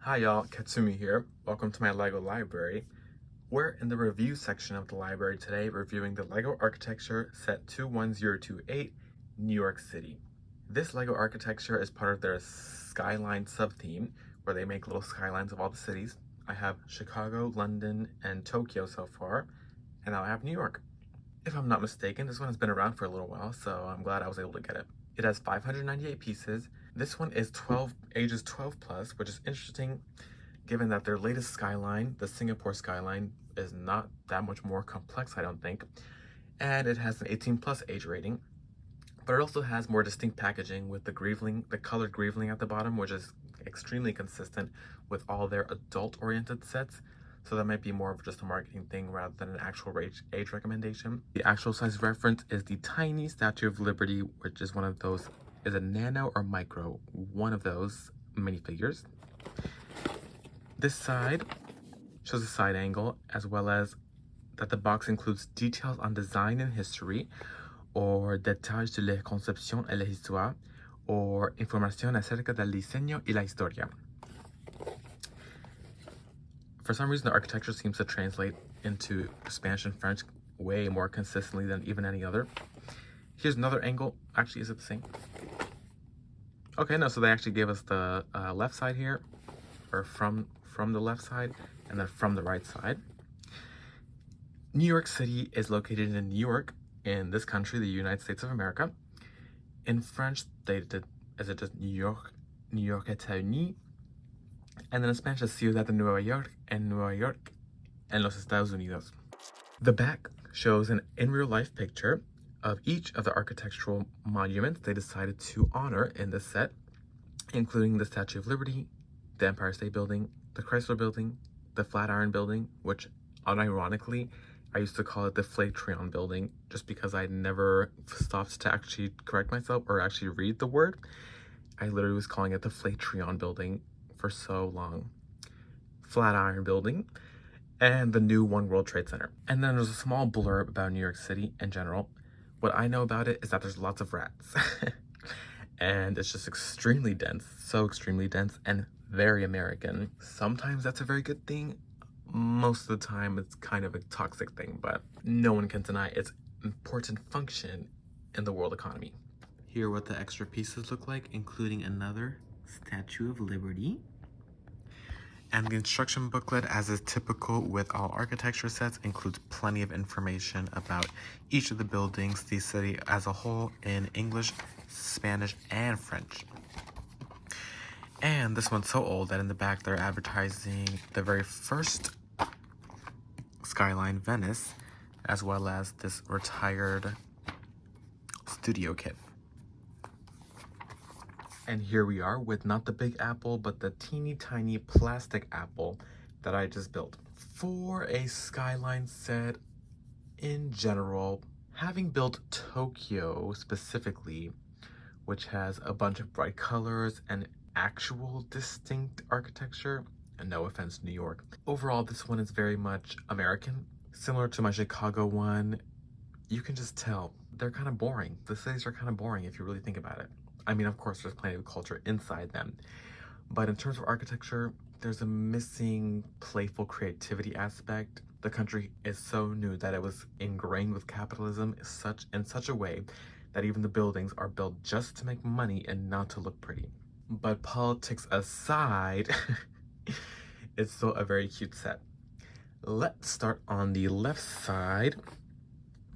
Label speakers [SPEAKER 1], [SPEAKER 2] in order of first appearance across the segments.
[SPEAKER 1] Hi y'all, Katsumi here. Welcome to my LEGO library. We're in the review section of the library today, reviewing the LEGO architecture set 21028, New York City. This LEGO architecture is part of their skyline sub-theme, where they make little skylines of all the cities. I have Chicago, London, and Tokyo so far, and now I have New York. If I'm not mistaken, this one has been around for a little while, so I'm glad I was able to get it. It has 598 pieces. This one is ages 12 plus, which is interesting given that their latest skyline, the Singapore skyline, is not that much more complex, I don't think. And it has an 18 plus age rating, but it also has more distinct packaging with the colored greeveling at the bottom, which is extremely consistent with all their adult-oriented sets. So that might be more of just a marketing thing rather than an actual age recommendation. The actual size reference is the tiny Statue of Liberty, which is one of those, is it nano or micro? One of those minifigures. This side shows a side angle, as well as that the box includes details on design and history, or détails de la concepción et la histoire, or información acerca del diseño y la historia. For some reason, the architecture seems to translate into Spanish and French way more consistently than even any other. Here's another angle. Actually, is it the same? Okay, no, so they actually gave us the left side here, or from the left side, and then from the right side. New York City is located in New York, in this country, the United States of America. In French, they did, as it just New York, New York États-Unis. And then in Spanish, it's Ciudad de Nueva York and Nueva York en los Estados Unidos. The back shows an in real life picture of each of the architectural monuments they decided to honor in this set, including the Statue of Liberty, the Empire State Building, the Chrysler Building, the Flatiron Building, which unironically, I used to call it the Flatrion Building just because I never stopped to actually correct myself or actually read the word. I literally was calling it the Flatrion Building for so long. Flatiron Building, and the new One World Trade Center. And then there's a small blurb about New York City in general. What I know about it is that there's lots of rats. And it's just extremely dense, so extremely dense and very American. Sometimes that's a very good thing. Most of the time it's kind of a toxic thing, but no one can deny its important function in the world economy. Here are what the extra pieces look like, including another Statue of Liberty. And the instruction booklet, as is typical with all architecture sets, includes plenty of information about each of the buildings, the city as a whole, in English, Spanish, and French. And this one's so old that in the back they're advertising the very first skyline, Venice, as well as this retired studio kit. And here we are with not the big apple, but the teeny tiny plastic apple that I just built. For a skyline set in general, having built Tokyo specifically, which has a bunch of bright colors and actual distinct architecture, and no offense, New York. Overall, this one is very much American. Similar to my Chicago one, you can just tell they're kind of boring. The cities are kind of boring if you really think about it. I mean, of course, there's plenty of culture inside them. But in terms of architecture, there's a missing playful creativity aspect. The country is so new that it was ingrained with capitalism in such a way that even the buildings are built just to make money and not to look pretty. But politics aside, it's still a very cute set. Let's start on the left side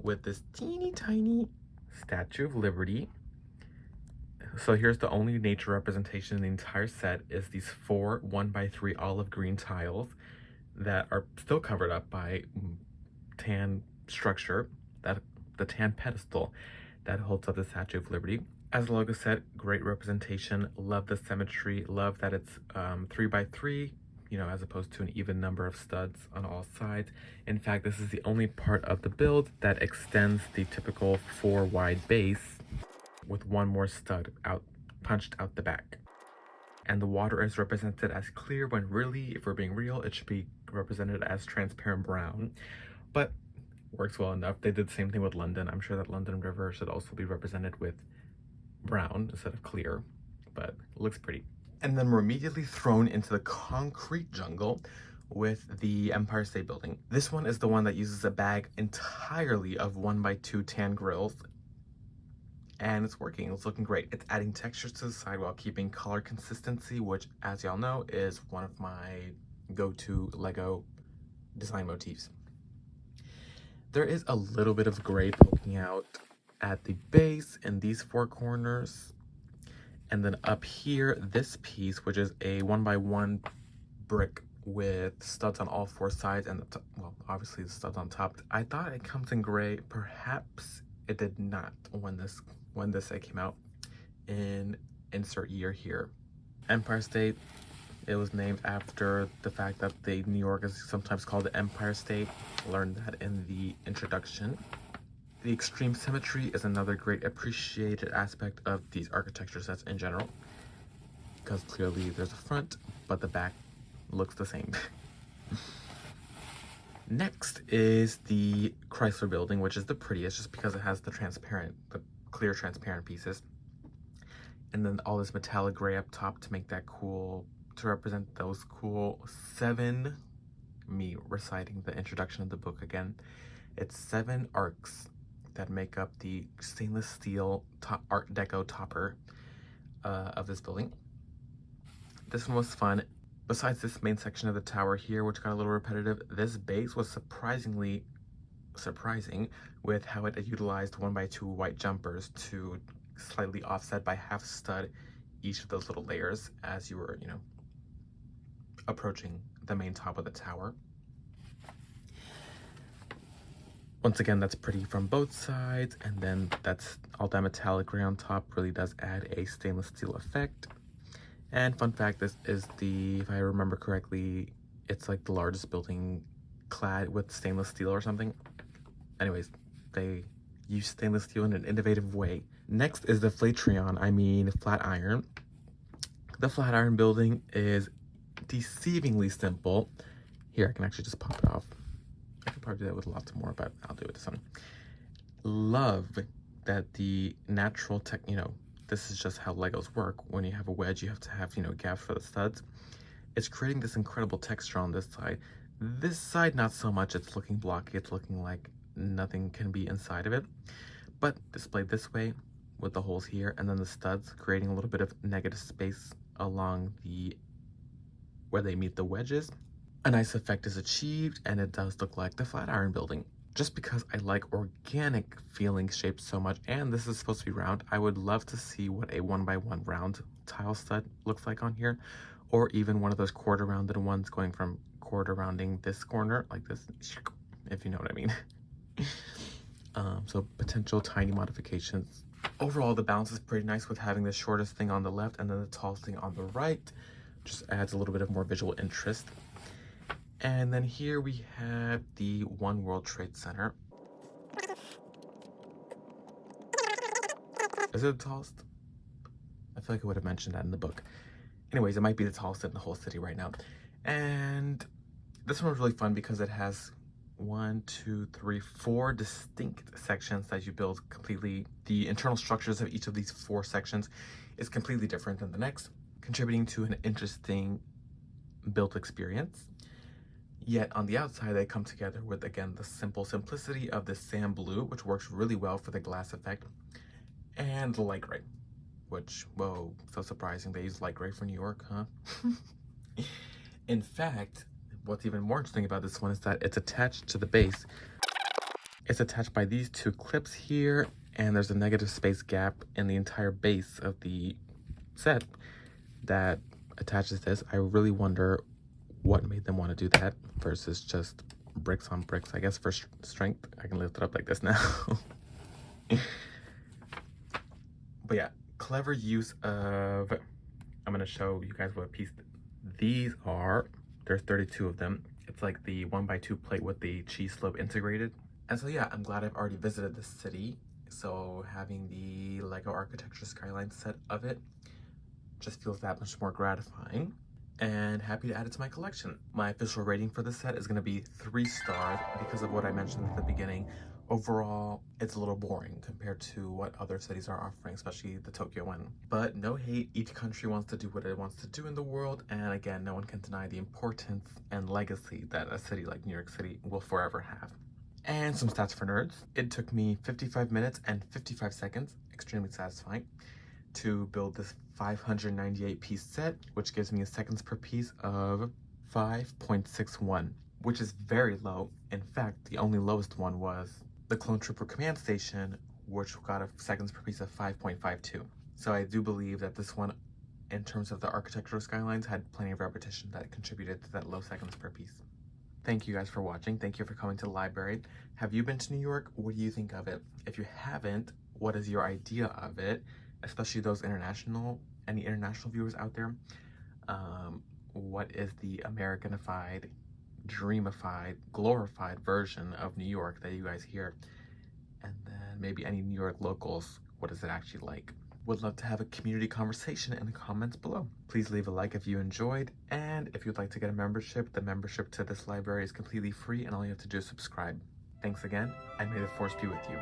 [SPEAKER 1] with this teeny tiny Statue of Liberty. So here's the only nature representation in the entire set is these 4 1x3 olive green tiles that are still covered up by tan structure, the tan pedestal that holds up the Statue of Liberty. As the logo said, great representation. Love the symmetry. Love that it's 3x3, you know, as opposed to an even number of studs on all sides. In fact, this is the only part of the build that extends the typical 4 wide base with one more stud punched out the back. And the water is represented as clear when really, if we're being real, it should be represented as transparent brown. But works well enough. They did the same thing with London. I'm sure that London River should also be represented with brown instead of clear, but it looks pretty. And then we're immediately thrown into the concrete jungle with the Empire State Building. This one is the one that uses a bag entirely of 1x2 tan grills. And it's working, it's looking great. It's adding textures to the side while keeping color consistency, which, as y'all know, is one of my go-to Lego design motifs. There is a little bit of gray poking out at the base in these four corners. And then up here, this piece, which is a 1x1 brick with studs on all four sides and well, obviously the studs on top. I thought it comes in gray. Perhaps it did not when this came out. In insert year here. Empire State, it was named after the fact that New York is sometimes called the Empire State. Learned that in the introduction. The extreme symmetry is another great appreciated aspect of these architecture sets in general, because clearly there's a front, but the back looks the same. Next is the Chrysler Building, which is the prettiest just because it has the clear transparent pieces. And then all this metallic gray up top to make that cool, to represent those cool me reciting the introduction of the book again. It's 7 arcs that make up the stainless steel Art Deco topper of this building. This one was fun. Besides this main section of the tower here, which got a little repetitive, this base was surprising with how it utilized 1x2 white jumpers to slightly offset by half stud each of those little layers as you were, approaching the main top of the tower. Once again, that's pretty from both sides, and then that's all that metallic gray on top really does add a stainless steel effect. And fun fact, this is if I remember correctly, it's like the largest building clad with stainless steel or something. Anyways, they use stainless steel in an innovative way. Next is the flat iron. The flat iron building is deceivingly simple. Here, I can actually just pop it off. I could probably do that with lots more, but I'll do it this one. Love that the natural this is just how Legos work. When you have a wedge, you have to have, gaps for the studs. It's creating this incredible texture on this side. This side, not so much. It's looking blocky. It's looking like nothing can be inside of it. But displayed this way with the holes here and then the studs, creating a little bit of negative space along where they meet the wedges. A nice effect is achieved, and it does look like the Flatiron Building. Just because I like organic feeling shapes so much, and this is supposed to be round, I would love to see what a 1x1 round tile stud looks like on here, or even one of those quarter rounded ones going from quarter rounding this corner, like this, if you know what I mean. So potential tiny modifications. Overall, the balance is pretty nice with having the shortest thing on the left and then the tallest thing on the right. Just adds a little bit of more visual interest. And then here we have the One World Trade Center. Is it the tallest? I feel like I would have mentioned that in the book. Anyways, it might be the tallest in the whole city right now. And this one was really fun because it has 4 distinct sections that you build completely. The internal structures of each of these 4 sections is completely different than the next, contributing to an interesting built experience. Yet on the outside, they come together with, again, the simplicity of the sand blue, which works really well for the glass effect, and the light gray, which, whoa, so surprising. They use light gray for New York, huh? In fact, what's even more interesting about this one is that it's attached to the base. It's attached by these 2 clips here, and there's a negative space gap in the entire base of the set that attaches this. I really wonder what made them want to do that versus just bricks on bricks. I guess for strength, I can lift it up like this now. But yeah, clever use of, I'm going to show you guys what piece these are. There's 32 of them. It's like the 1x2 plate with the cheese slope integrated. And so yeah, I'm glad I've already visited this city. So having the Lego architecture skyline set of it just feels that much more gratifying. And happy to add it to my collection. My official rating for this set is going to be 3 stars because of what I mentioned at the beginning. Overall, it's a little boring compared to what other cities are offering, especially the Tokyo one. But no hate, each country wants to do what it wants to do in the world, and again, no one can deny the importance and legacy that a city like New York City will forever have. And some stats for nerds. It took me 55 minutes and 55 seconds, extremely satisfying, to build this 598 piece set, which gives me a seconds per piece of 5.61, which is very low. In fact, the only lowest one was the Clone Trooper Command Station, which got a seconds per piece of 5.52. So I do believe that this one, in terms of the architectural skylines, had plenty of repetition that contributed to that low seconds per piece. Thank you guys for watching. Thank you for coming to the library. Have you been to New York? What do you think of it? If you haven't, what is your idea of it? Especially those any international viewers out there. What is the Americanified, dreamified, glorified version of New York that you guys hear? And then maybe any New York locals, what is it actually like? Would love to have a community conversation in the comments below. Please leave a like if you enjoyed, and if you'd like to get a membership, the membership to this library is completely free and all you have to do is subscribe. Thanks again, and may the force be with you.